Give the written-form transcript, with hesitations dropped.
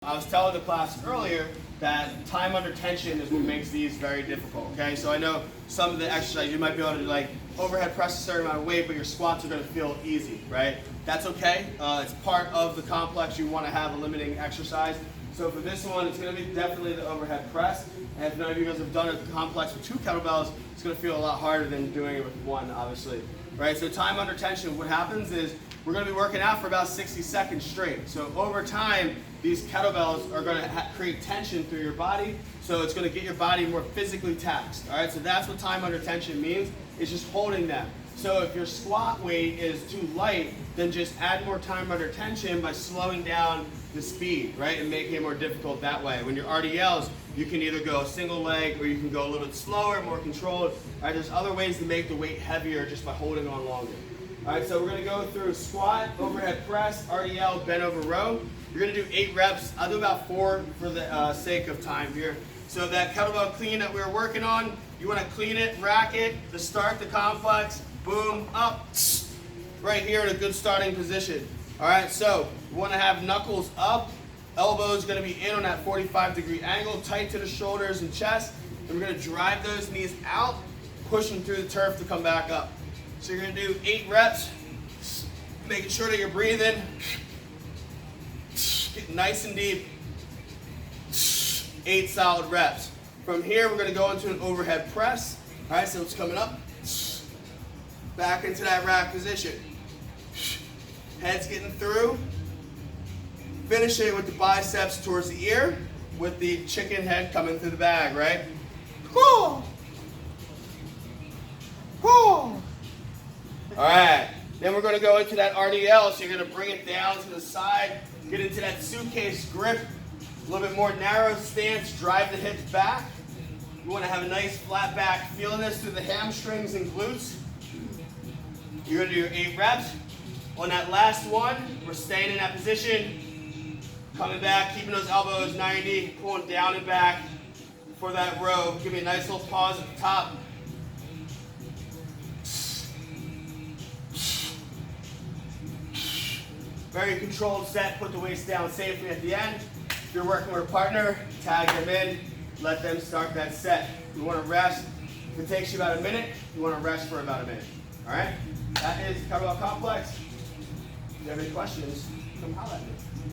I was telling the class earlier that time under tension is what makes these very difficult, okay? So I know some of the exercises you might be able to like overhead press a certain amount of weight, but your squats are gonna feel easy, right? That's okay, it's part of the complex. You wanna have a limiting exercise. So for this one, it's gonna be definitely the overhead press. And if none of you guys have done a complex with 2 kettlebells, it's gonna feel a lot harder than doing it with 1, obviously, right? So time under tension, what happens is we're gonna be working out for about 60 seconds straight. So over time, these kettlebells are going to create tension through your body, so it's going to get your body more physically taxed. All right, so that's what time under tension means. It's just holding them. So if your squat weight is too light, then just add more time under tension by slowing down the speed, right, and making it more difficult that way. When you're RDLs, you can either go single leg or you can go a little bit slower, more controlled. All right, there's other ways to make the weight heavier just by holding on longer. All right, so we're going to go through squat, overhead press, RDL, bent over row. You're going to do 8 reps. I'll do about 4 for the sake of time here. So that kettlebell clean that we were working on, you want to clean it, rack it to start the complex. Boom, up, right here in a good starting position. All right, so you want to have knuckles up, elbows going to be in on that 45-degree angle, tight to the shoulders and chest. And we're going to drive those knees out, pushing through the turf to come back up. So you're going to do 8 reps, making sure that you're breathing. Get nice and deep. 8 solid reps. From here, we're going to go into an overhead press. All right, so it's coming up. Back into that rack position. Head's getting through. Finish it with the biceps towards the ear, with the chicken head coming through the bag, right? Whew. Whew. All right, then we're going to go into that RDL, so you're going to bring it down to the side, get into that suitcase grip, a little bit more narrow stance, drive the hips back. You want to have a nice flat back, feeling this through the hamstrings and glutes. You're going to do your 8 reps. On that last one, we're staying in that position, coming back, keeping those elbows 90, pulling down and back for that row. Give me a nice little pause at the top. Very controlled set, put the weights down safely at the end. If you're working with a partner, tag them in, let them start that set. You want to rest. If it takes you about a minute, you want to rest for about a minute. All right? That is kettlebell complex. If you have any questions, come holler at me.